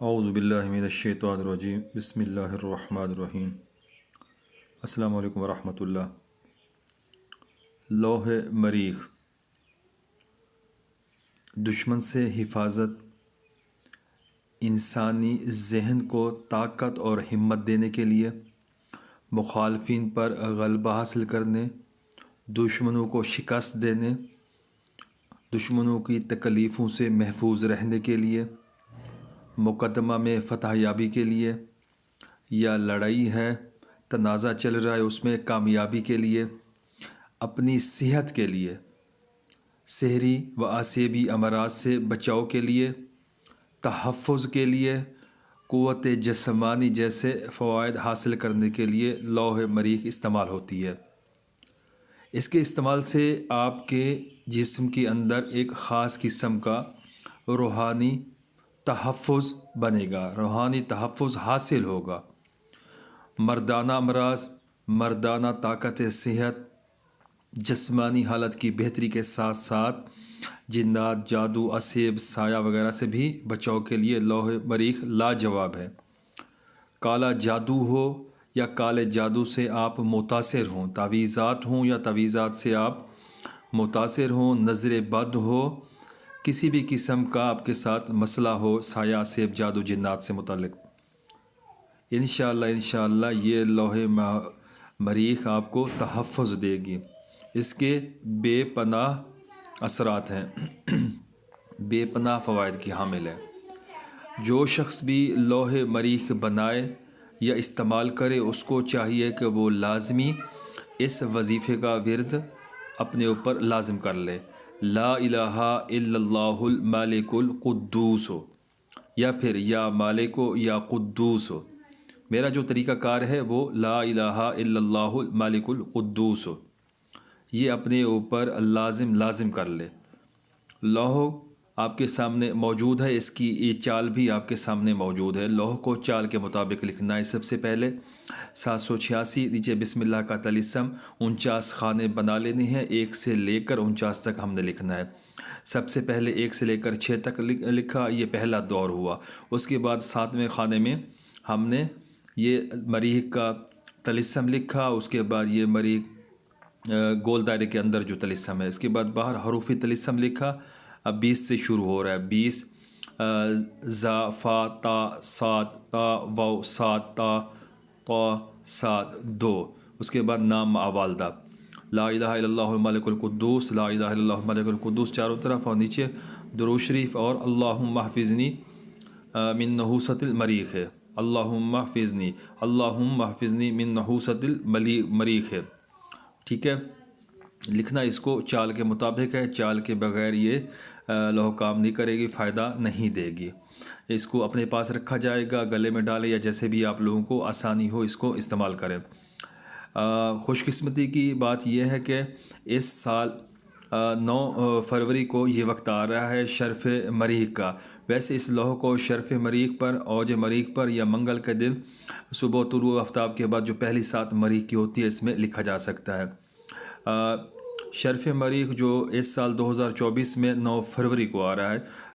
اعوذ باللہ من الشیطان الرجیم بسم اللہ الرحمن الرحیم السلام علیکم ورحمۃ اللہ۔ لوح مریخ دشمن سے حفاظت، انسانی ذہن کو طاقت اور ہمت دینے کے لیے، مخالفین پر غلبہ حاصل کرنے، دشمنوں کو شکست دینے، دشمنوں کی تکلیفوں سے محفوظ رہنے کے لیے، مقدمہ میں فتح یابی کے لیے، یا لڑائی ہے تنازع چل رہا ہے اس میں کامیابی کے لیے، اپنی صحت کے لیے، سحری و آسیبی امراض سے بچاؤ کے لیے، تحفظ کے لیے، قوت جسمانی جیسے فوائد حاصل کرنے کے لیے لوح مریخ استعمال ہوتی ہے۔ اس کے استعمال سے آپ کے جسم کے اندر ایک خاص قسم کا روحانی تحفظ بنے گا، روحانی تحفظ حاصل ہوگا۔ مردانہ امراض، مردانہ طاقت صحت، جسمانی حالت کی بہتری کے ساتھ ساتھ جنات، جادو، اسیب، سایہ وغیرہ سے بھی بچاؤ کے لیے لوح مریخ لاجواب ہے۔ کالا جادو ہو یا کالے جادو سے آپ متاثر ہوں، تعویذات ہوں یا تعویذات سے آپ متاثر ہوں، نظر بد ہو، کسی بھی قسم کا آپ کے ساتھ مسئلہ ہو سایہ، اسیب، جادو، جنات سے متعلق، انشاءاللہ یہ لوح مریخ آپ کو تحفظ دے گی۔ اس کے بے پناہ اثرات ہیں، بے پناہ فوائد کی حامل ہے۔ جو شخص بھی لوح مریخ بنائے یا استعمال کرے اس کو چاہیے کہ وہ لازمی اس وظیفے کا ورد اپنے اوپر لازم کر لے۔ لا الہ الا اللہ المالک القدوس ہو، یا پھر یا مالک ہو یا قدوس ہو۔ میرا جو طریقہ کار ہے وہ لا الہ الا اللہ المالک القدوس ہو، یہ اپنے اوپر لازم کر لے۔ لوح آپ کے سامنے موجود ہے، اس کی یہ چال بھی آپ کے سامنے موجود ہے۔ لوح کو چال کے مطابق لکھنا ہے۔ سب سے پہلے 786 نیچے بسم اللہ کا طلسم 49 خانے بنا لینے ہیں، 1 سے لے کر 49 تک ہم نے لکھنا ہے۔ سب سے پہلے 1 سے لے کر 6 تک لکھا، یہ پہلا دور ہوا۔ اس کے بعد 7ویں خانے میں ہم نے یہ مریخ کا طلسم لکھا، اس کے بعد یہ مریخ گول دائرے کے اندر جو طلسم ہے، اس کے بعد باہر حروفی طلسم لکھا۔ اب 20 سے شروع ہو رہا ہے، 20 زا، فا، تا، صاد، تا، واو، صاد، تا، طا، صاد، دو۔ اس کے بعد نام والدہ، لا الہ الا اللہ الملک القدوس، لا الہ الا اللہ الملک القدوس چاروں طرف، اور نیچے درود شریف اور اللہم احفظنی من نحوست المریخ ہے، اللہم احفظنی من نحوست المریخ ہے۔ ٹھیک ہے، لکھنا اس کو چال کے مطابق ہے، چال کے بغیر یہ لوح کام نہیں کرے گی، فائدہ نہیں دے گی۔ اس کو اپنے پاس رکھا جائے گا، گلے میں ڈالے یا جیسے بھی آپ لوگوں کو آسانی ہو اس کو استعمال کریں۔ خوش قسمتی کی بات یہ ہے کہ اس سال 9 فروری کو یہ وقت آ رہا ہے شرف مریخ کا۔ ویسے اس لوح کو شرف مریخ پر، اوج مریخ پر یا منگل کے دن صبح طلوع آفتاب کے بعد جو پہلی سات مریخ کی ہوتی ہے اس میں لکھا جا سکتا ہے۔ شرف مریخ جو اس سال 2024 میں 9 فروری کو آ رہا ہے،